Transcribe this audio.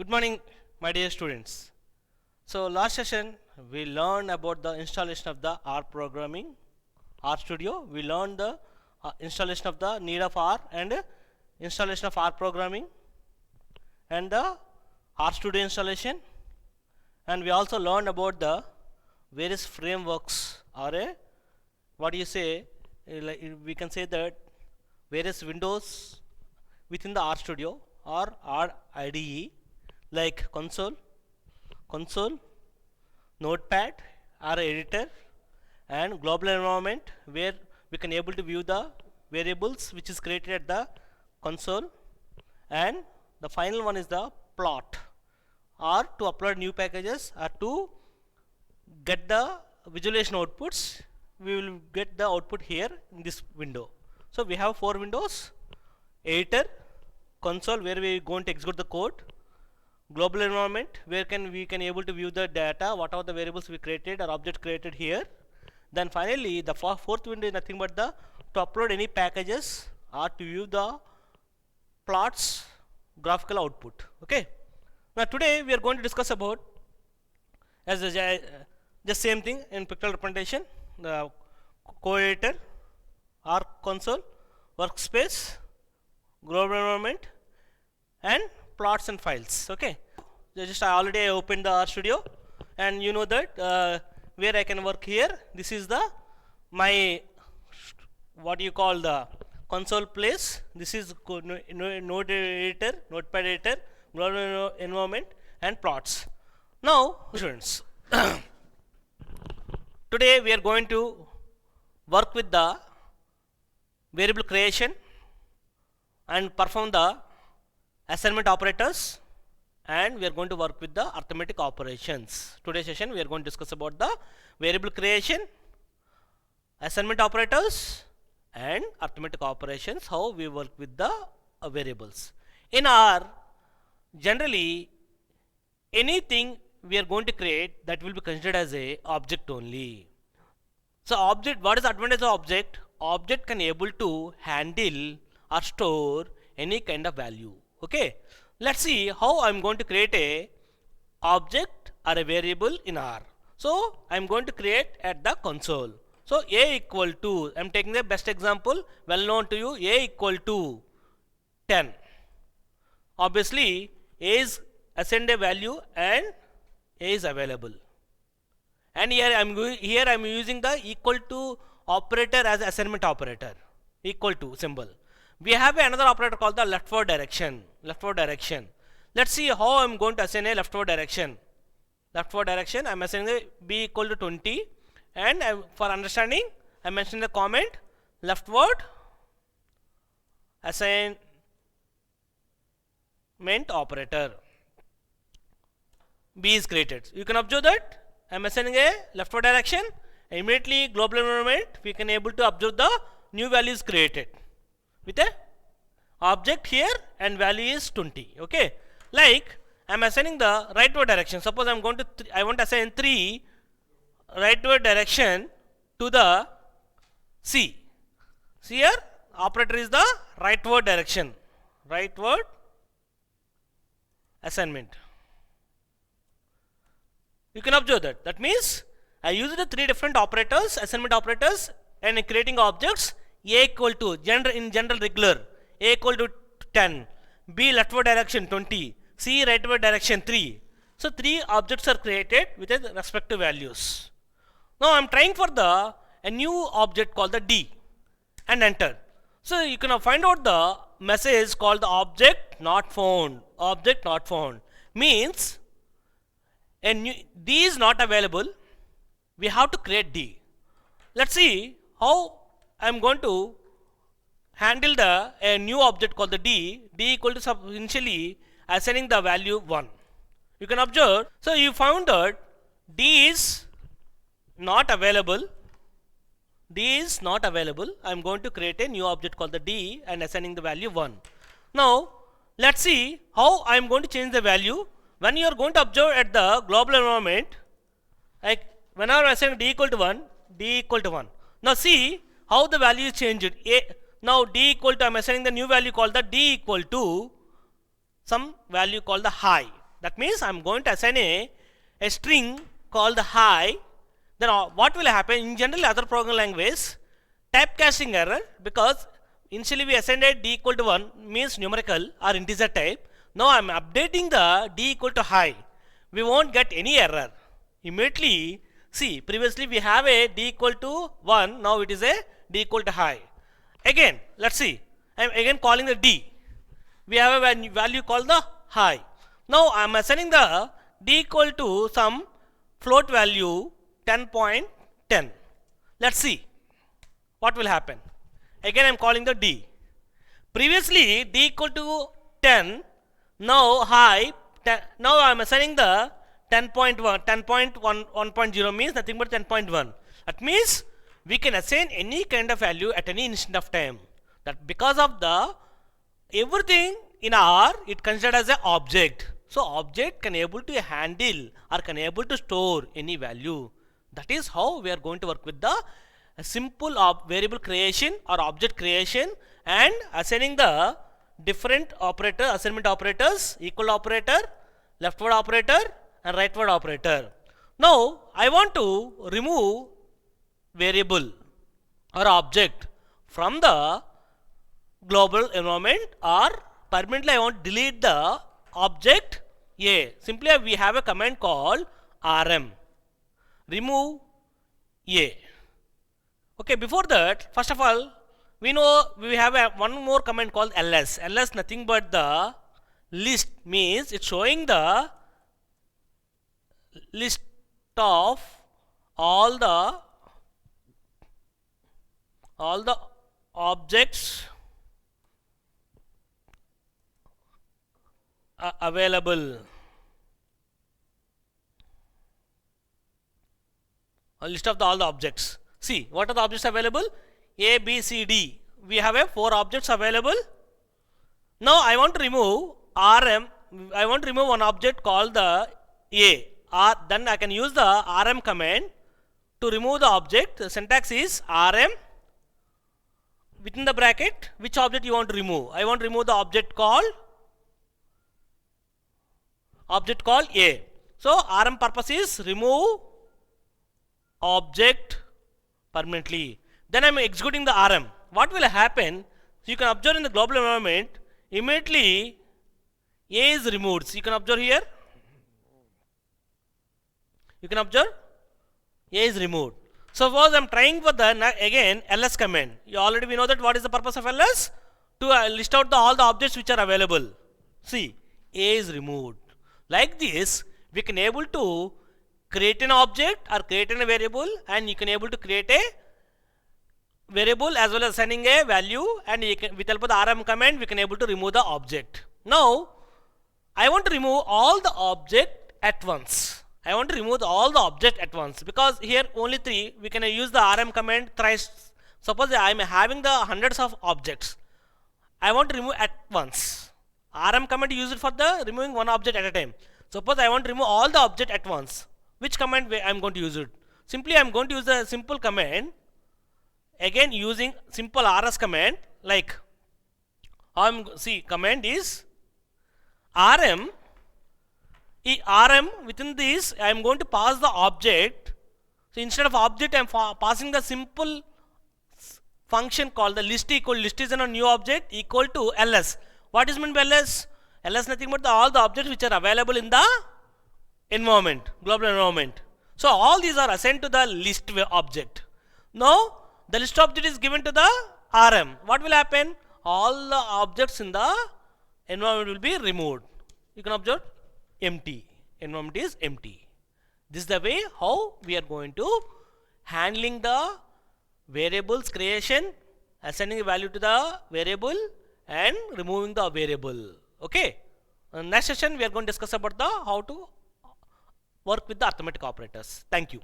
Good morning, my dear students. So last session we learned about the installation of the R programming, R Studio. We learned the installation of the need of R and installation of R programming and the R Studio installation, and we also learned about the various frameworks or what do you say, we can say that various windows within the R Studio or R IDE like console, notepad, R editor and global environment, where we can able to view the variables which is created at the console, and the final one is the plot, or to upload new packages or to get the visualization outputs. We will get the output here in this window. So we have four windows: editor, console where we are going to execute the code, global environment where we can able to view the data, what are the variables we created or object created here. Then finally the fourth window is nothing but to upload any packages or to view the plots graphical output. Okay, now today we are going to discuss about as just same thing in pictorial representation, the code editor, R console, workspace, global environment and plots and files. Okay, I already opened the R Studio, and you know that where I can work here. This is the my what you call the console place. This is node editor, notepad editor, global environment and plots. Now students, today we are going to work with the variable creation and perform the assignment operators, and we are going to work with the arithmetic operations. Today's session we are going to discuss about the variable creation, assignment operators and arithmetic operations, how we work with the variables. In R, generally anything we are going to create that will be considered as a object only. So object, what is the advantage of object? Object can able to handle or store any kind of value. Okay, let's see how I'm going to create a object or a variable in R. So I'm going to create at the console. So a equal to, I'm taking the best example well known to you, a equal to 10. Obviously a is assigned a value and a is available, and here I'm using the equal to operator as assignment operator, equal to symbol. We have another operator called the leftward direction. Let's see how I'm going to assign a leftward direction. I'm assigning a b equal to 20, and for understanding I mentioned the comment leftward assignment operator. B is created. You can observe that I'm assigning a leftward direction. Immediately global environment we can able to observe the new values created with a object here, and value is 20. Okay, like I'm assigning the rightward direction. Suppose I'm going to I want to assign 3 rightward direction to the C. See here, operator is the rightward direction, rightward assignment. You can observe that. That means I used the 3 different operators, assignment operators, and in creating objects. A equal to in general regular, a equal to 10, b leftward direction 20, c rightward direction 3. So 3 objects are created with their respective values. Now I'm trying for a new object called the D and enter. So you can find out the message called the object not found. Object not found means D is not available. We have to create D. Let's see how I'm going to handle a new object called the D equal to initially assigning the value 1. You can observe. So you found that D is not available. I'm going to create a new object called the D and assigning the value 1. Now let's see how I'm going to change the value. When you are going to observe at the global environment, like whenever I assign D equal to 1, D equal to 1. Now see how the value is changed. Now D equal to, I'm assigning the new value called the D equal to some value called the high. That means I'm going to assign a string called hi. Then what will happen in general other programming language, typecasting error, because initially we assigned a d equal to 1 means numerical or integer type. Now I'm updating the d equal to high. We won't get any error. Immediately, see, previously we have a d equal to 1, now it is a d equal to high. Again, let's see, I'm again calling the d. We have a value called the high. Now I'm assigning the d equal to some float value 10.10. Let's see what will happen. Again I'm calling the d. Previously d equal to 10, now high, now I'm assigning the 10.1, 10.1.0 means nothing but 10.1. That means we can assign any kind of value at any instant of time. That because of the everything in R, it considered as an object. So object can able to handle or can able to store any value. That is how we are going to work with the simple variable creation or object creation and assigning the different operator, assignment operators, equal operator, leftward operator and rightward operator. Now I want to remove variable or object from the global environment, or permanently I want to delete the object A. Simply we have a command called rm, remove A. Okay, before that, first of all, we know we have one more command called ls. Ls nothing but the list, means it's showing the list of all the objects available. A list of all the objects. See, what are the objects available? A, B, C, D. We have a 4 objects available. Now I want to remove rm. I want to remove one object called the A. Then I can use the rm command to remove the object. The syntax is rm within the bracket. Which object you want to remove? I want to remove the object called A. So rm purpose is remove object permanently. Then I am executing the rm. What will happen? So you can observe in the global environment, immediately A is removed. So you can observe here. You can observe A is removed. Suppose I am trying for the again ls command. You already we know that what is the purpose of ls? To list out all the objects which are available. See, A is removed. Like this, we can able to create an object or create a variable, and you can able to create a variable as well as assigning a value, and you can, with help of the rm command we can able to remove the object. Now I want to remove all the object at once. I want to remove all the object at once, because here only 3. We can use the rm command thrice. Suppose I am having the hundreds of objects. I want to remove at once. Rm command used for the removing one object at a time. Suppose I want to remove all the object at once. Which command I am going to use it? Simply I am going to use the simple command. Again using simple rs command, like command is rm. Rm, within this I am going to pass the object. So instead of object I am passing the simple function called the list equal, list is a new object, equal to ls. What is meant by ls? Ls nothing but all the objects which are available in the environment, global environment. So all these are assigned to the list object. Now the list object is given to the rm. What will happen? All the objects in the environment will be removed. You can observe empty. Environment is empty. This is the way how we are going to handling the variables creation, assigning a value to the variable and removing the variable. Okay. Next session we are going to discuss about the how to work with the arithmetic operators. Thank you.